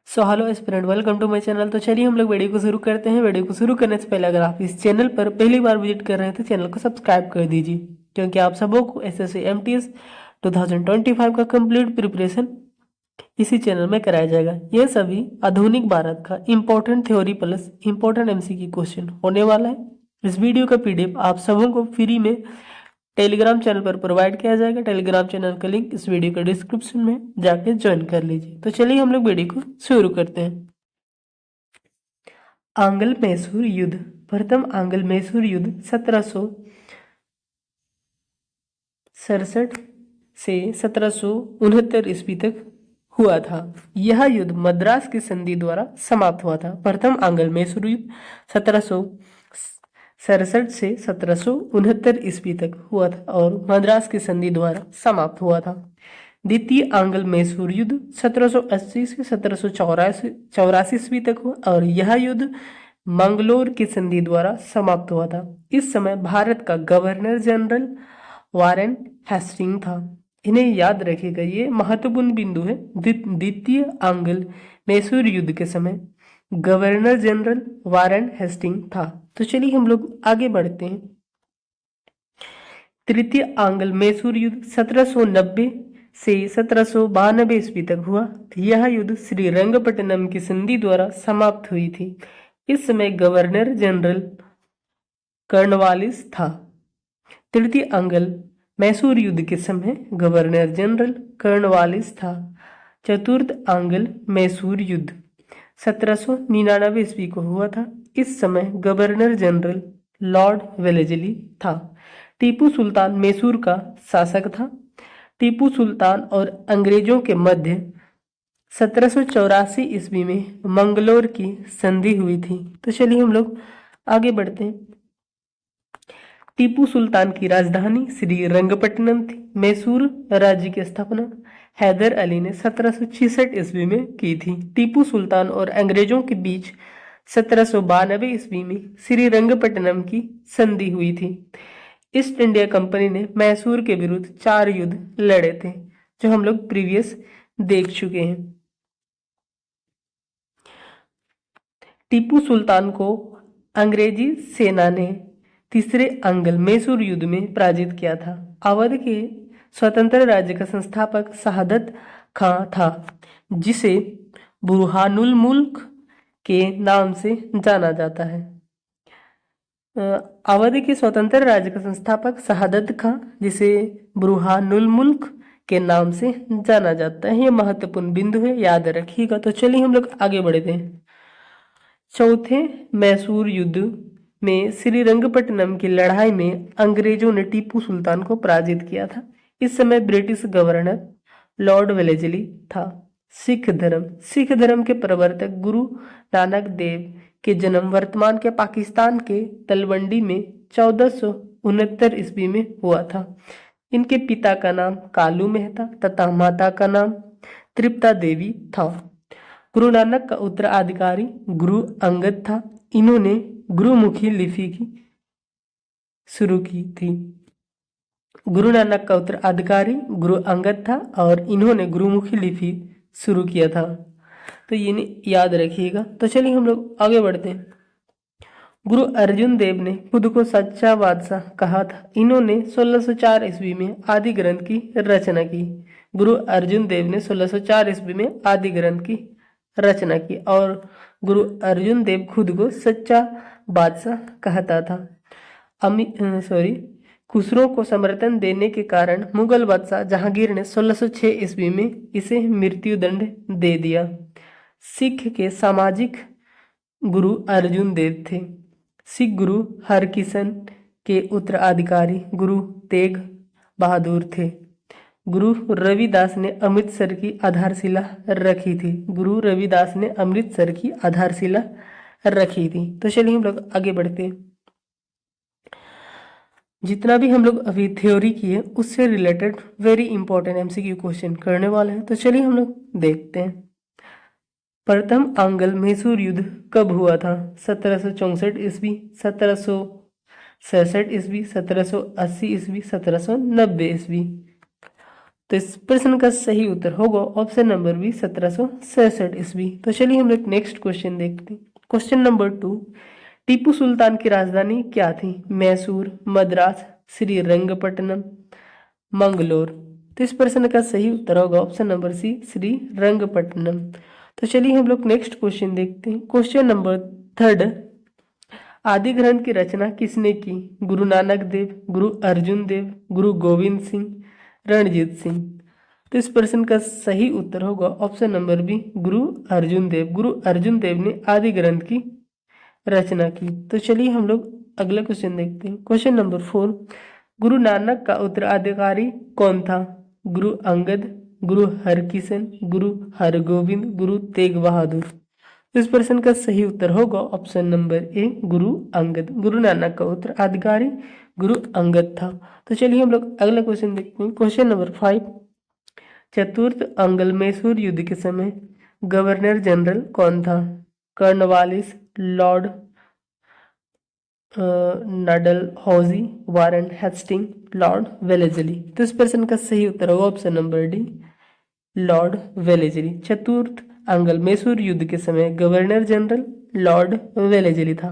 So hello aspirant, welcome to my channel. तो चलिए हम लोग वीडियो को शुरू करते हैं। वीडियो को शुरू करने से पहले अगर आप इस चैनल पर पहली बार विजिट कर रहे हैं तो चैनल को सब्सक्राइब कर दीजिए, क्योंकि आप सबों को एसएससी एमटीएस 2025 का कंप्लीट प्रिपरेशन इसी चैनल में कराया जाएगा। यह सभी आधुनिक भारत का important theory plus important MCQ question होने वाला है। इस वीडियो का पीडीएफ आप सबों को फ्री में टेलीग्राम चैनल पर प्रोवाइड किया जाएगा। टेलीग्राम चैनल का लिंक इस वीडियो के डिस्क्रिप्शन में जाके ज्वाइन कर लीजिए। तो चलिए हम लोग वीडियो को शुरू करते हैं। आंग्ल मैसूर युद्ध। प्रथम आंग्ल मैसूर युद्ध 1767 से 1769 ईस्वी तक हुआ था। यह युद्ध मद्रास की संधि द्वारा समाप्त हुआ था। प्रथम आंग्ल मैसूर युद्ध 1767 से 1769 ईस्वी तक हुआ था और मद्रास की संधि द्वारा समाप्त हुआ था। द्वितीय आंग्ल मैसूर युद्ध 1780 से 1784 ईस्वी तक हुआ और यह युद्ध मंगलोर की संधि द्वारा समाप्त हुआ था। इस समय भारत का गवर्नर जनरल वारेन हेस्टिंग था। इन्हें याद रखिएगा, ये महत्वपूर्ण बिंदु है। द्वितीय आंग्ल मैसूर युद्ध के समय गवर्नर जनरल वारेन हेस्टिंग था। तो चलिए हम लोग आगे बढ़ते हैं। तृतीय आंग्ल मैसूर युद्ध 1790 से 1792 ईस्वी तक हुआ। यह युद्ध श्रीरंगपट्टनम की संधि द्वारा समाप्त हुई थी। इस समय गवर्नर जनरल कर्नवालिस था। तृतीय आंग्ल मैसूर युद्ध के समय गवर्नर जनरल कर्नवालिस था। चतुर्थ आंग्ल मैसूर युद्ध 1799 ईस्वी को हुआ था। इस समय गवर्नर जनरल लॉर्ड वेलेस्ली था। टीपू सुल्तान मैसूर का शासक था। टीपू सुल्तान और अंग्रेजों के मध्य 1784 ईस्वी में मंगलोर की संधि हुई थी। तो चलिए हम लोग आगे बढ़ते हैं। टीपू सुल्तान की राजधानी श्रीरंगपट्टनम थी। मैसूर राज्य की स्थापना हैदर अली ने 1766 ईस्वी में की थी। टीपू सुल्तान और अंग्रेजों के बीच 1792 ईस्वी में श्रीरंगपट्टनम की संधि हुई थी। ईस्ट इंडिया कंपनी ने मैसूर के विरुद्ध 4 युद्ध लड़े थे, जो हम लोग प्रीवियस देख चुके हैं। टीपू सुल्तान को अंग्रेजी सेना ने तीसरे आंग्ल मैसूर युद्ध में पराजित किया था। अवध के स्वतंत्र राज्य का संस्थापक शहादत खां था, जिसे बुरहानुल मुल्क के नाम से जाना जाता है। अवध के स्वतंत्र राज्य का संस्थापक शहादत खां, जिसे बुरहानुल मुल्क के नाम से जाना जाता है। यह महत्वपूर्ण बिंदु है, याद रखिएगा। तो चलिए हम लोग आगे बढ़ते हैं। चौथे मैसूर युद्ध में श्रीरंगपट्टनम की लड़ाई में अंग्रेजों ने टीपू सुल्तान को पराजित किया था। इस समय ब्रिटिश गवर्नर लॉर्ड वेलेस्ली था। सिख धर्म के प्रवर्तक गुरु नानक देव के जन्म वर्तमान के पाकिस्तान के तलवंडी में 1469 ईस्वी में हुआ था। इनके पिता का नाम कालू मेहता तथा माता का नाम तृप्ता देवी था। गुरु नानक का उत्तराधिकारी गुरु अंगद था। इन्होंने गुरुमुखी लिपि की शुरू की थी। गुरु नानक का उत्तराधिकारी गुरु अंगद था और इन्होंने गुरुमुखी लिपि शुरू किया था। तो ये याद रखिएगा। तो चलिए हम लोग आगे बढ़ते हैं। गुरु अर्जुन देव ने खुद को सच्चा बादशाह कहा था। इन्होंने 1604 ईस्वी में आदि ग्रंथ की रचना की। गुरु अर्जुन देव ने 1604 ईस्वी में आदि ग्रंथ की रचना की और गुरु अर्जुन देव खुद को सच्चा बादशाह कहता था। खुसरो को समर्थन देने के कारण मुगल बादशाह जहांगीर ने 1606 ईस्वी में इसे मृत्युदंड दे दिया। सिख के सामाजिक गुरु अर्जुन देव थे। सिख गुरु हरकिशन के उत्तराधिकारी गुरु तेग बहादुर थे। गुरु रविदास ने अमृतसर की आधारशिला रखी थी। गुरु रविदास ने अमृतसर की आधारशिला रखी थी। तो चलिए हम लोग आगे बढ़ते हैं। जितना भी हम लोग अभी थ्योरी की है उससे related very important MCQ question करने वाले हैं। तो चलिए हम लोग देखते हैं। प्रथम आंग्ल मैसूर युद्ध कब हुआ था? 1764 ईस्वी, 1767 ईस्वी, 1780 ईस्वी, 1790 ईस्वी। तो इस प्रश्न का सही उत्तर होगा ऑप्शन नंबर बी 1766 ईस्वी। तो चलिए हम लोग नेक्स्ट क्वेश्चन देखते हैं। क्वेश्चन नंबर 2, टीपू सुल्तान की राजधानी क्या थी? मैसूर, मद्रास, श्रीरंगपट्टनम, मंगलोर। तो इस प्रश्न का सही उत्तर होगा ऑप्शन नंबर सी श्रीरंगपट्टनम। तो चलिए हम लोग नेक्स्ट क्वेश्चन देखते हैं। क्वेश्चन नंबर 3, आदि ग्रंथ की रचना किसने की? गुरु नानक देव, गुरु अर्जुन देव, गुरु गोविंद सिंह, रणजीत सिंह। तो इस प्रश्न का सही उत्तर होगा ऑप्शन नंबर बी गुरु अर्जुन देव। गुरु अर्जुन देव ने आदि ग्रंथ की रचना की। तो चलिए हम लोग अगला क्वेश्चन देखते हैं। क्वेश्चन नंबर 4, गुरु नानक का उत्तराधिकारी कौन था? गुरु अंगद, गुरु हरकिशन, गुरु हरगोविंद, गुरु तेग बहादुर। इस प्रश्न का सही उत्तर होगा option number A Guru Angad. Guru Nanak का उत्तराधिकारी गुरु अंगद था। तो चलिए हम लोग अगला क्वेश्चन देखते हैं। क्वेश्चन नंबर 5, चतुर्थ अंगल मैसूर युद्ध के समय गवर्नर जनरल कौन था? Cornwallis, Lord Dalhousie, Warren Hastings, Lord Wellesley. तो इस प्रश्न का सही उत्तर होगा option number D Lord Wellesley. चतुर्थ अंगल मैसूर युद्ध के समय गवर्नर जनरल लॉर्ड वेलेजली था।